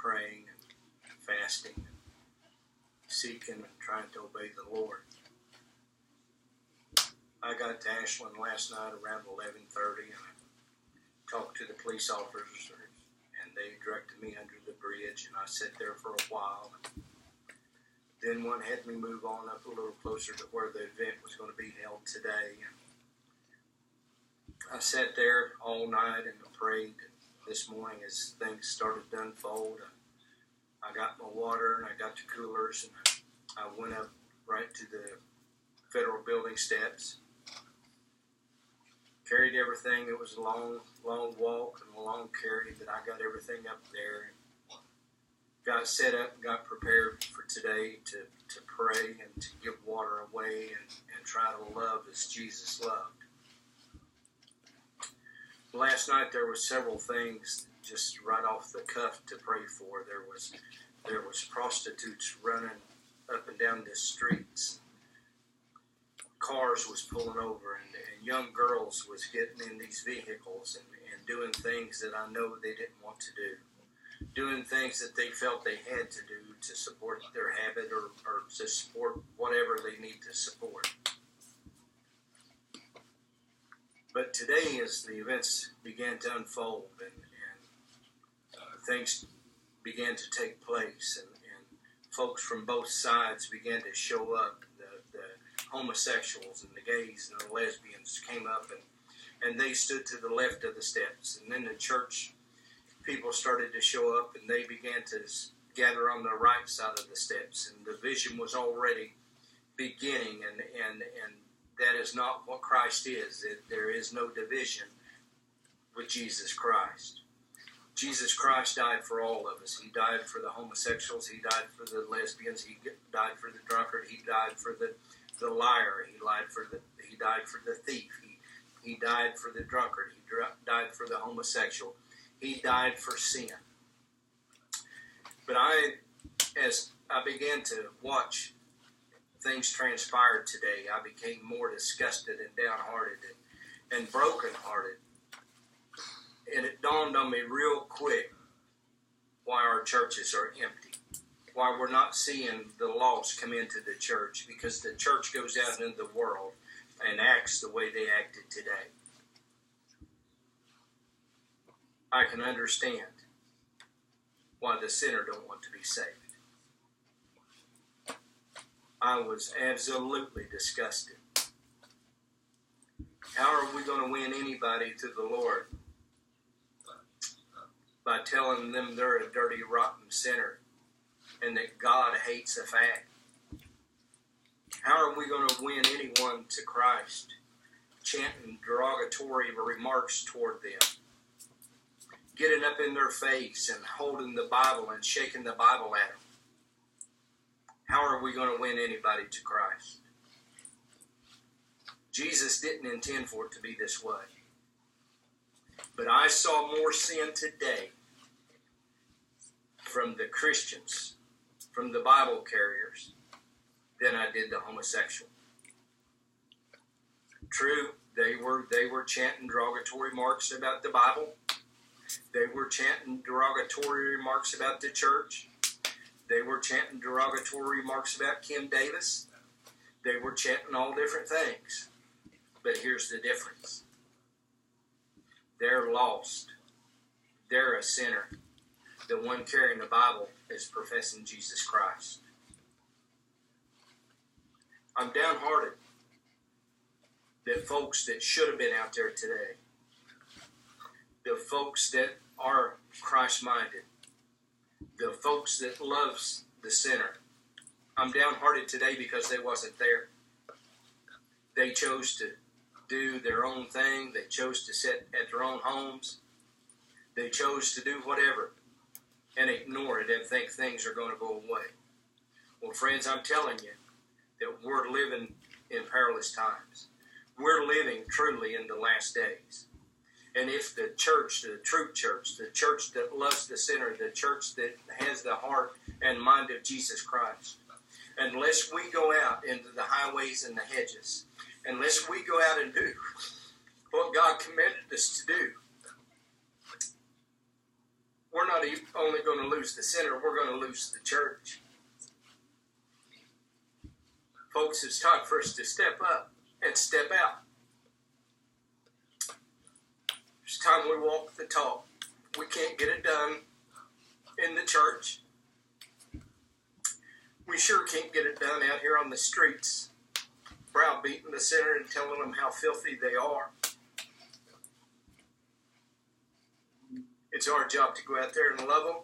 praying and fasting and seeking and trying to obey the Lord. I got to Ashland last night around 11:30 and I talked to the police officers and they directed me under the bridge and I sat there for a while. Then one had me move on up a little closer to where the event was going to be held today. And I sat there all night and prayed. This morning as things started to unfold, I got my water and I got the coolers and I went up right to the federal building steps. Carried everything. It was a long walk and a long carry, but I got everything up there. Got set up and got prepared for today to pray and to give water away and try to love as Jesus loved. Last night there were several things just right off the cuff to pray for. There was prostitutes running up and down the streets. Cars was pulling over and young girls was getting in these vehicles and doing things that I know they didn't want to do. Doing things that they felt they had to do to support their habit or to support whatever they need to support. But today, as the events began to unfold and things began to take place, and folks from both sides began to show up, the homosexuals and the gays and the lesbians came up, and they stood to the left of the steps. And then the church people started to show up, and they began to gather on the right side of the steps. And the vision was already beginning, and that is not what Christ is. There is no division with Jesus Christ. Jesus Christ died for all of us. He died for the homosexuals. He died for the lesbians. He died for the drunkard. He died for the liar. He died for the thief. He died for the drunkard. He died for the homosexual. He died for sin. But as I began to watch things transpired today, I became more disgusted and downhearted and brokenhearted. And it dawned on me real quick why our churches are empty, why we're not seeing the lost come into the church, because the church goes out into the world and acts the way they acted today. I can understand why the sinner don't want to be saved. I was absolutely disgusted. How are we going to win anybody to the Lord? By telling them they're a dirty, rotten sinner and that God hates a fag. How are we going to win anyone to Christ? Chanting derogatory remarks toward them. Getting up in their face and holding the Bible and shaking the Bible at them. How are we going to win anybody to Christ? Jesus didn't intend for it to be this way. But I saw more sin today from the Christians, from the Bible carriers, than I did the homosexual. True, they were chanting derogatory remarks about the Bible. They were chanting derogatory remarks about the church. They were chanting derogatory remarks about Kim Davis. They were chanting all different things. But here's the difference. They're lost. They're a sinner. The one carrying the Bible is professing Jesus Christ. I'm downhearted that folks that should have been out there today, the folks that are Christ-minded, the folks that loves the sinner, I'm downhearted today because they wasn't there. They chose to do their own thing. They chose to sit at their own homes. They chose to do whatever and ignore it and think things are going to go away. Well, friends, I'm telling you that we're living in perilous times. We're living truly in the last days. And if the church, the true church, the church that loves the sinner, the church that has the heart and mind of Jesus Christ, unless we go out into the highways and the hedges, unless we go out and do what God commanded us to do, we're not only going to lose the sinner, we're going to lose the church. Folks, it's time for us to step up and step out. It's time we walk the talk. We can't get it done in the church. We sure can't get it done out here on the streets, browbeating the sinner and telling them how filthy they are. It's our job to go out there and love them.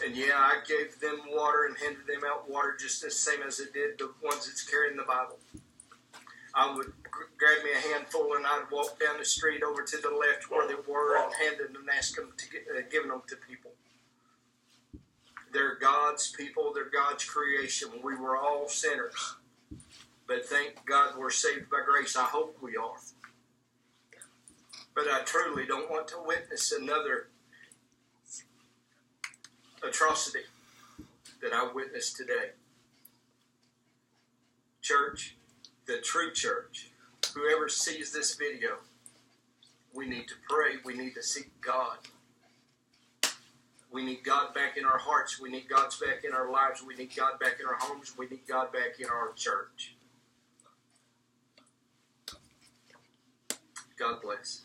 And yeah, I gave them water and handed them out water just the same as I did the ones that's carrying the Bible. I would grab me a handful and I'd walk down the street over to the left where they were and hand them and ask them to give them to people. They're God's people. They're God's creation. We were all sinners. But thank God we're saved by grace. I hope we are. But I truly don't want to witness another atrocity that I witnessed today. Church, the true church, whoever sees this video, we need to pray. We need to seek God. We need God back in our hearts. We need God back in our lives. We need God back in our homes. We need God back in our church. God bless.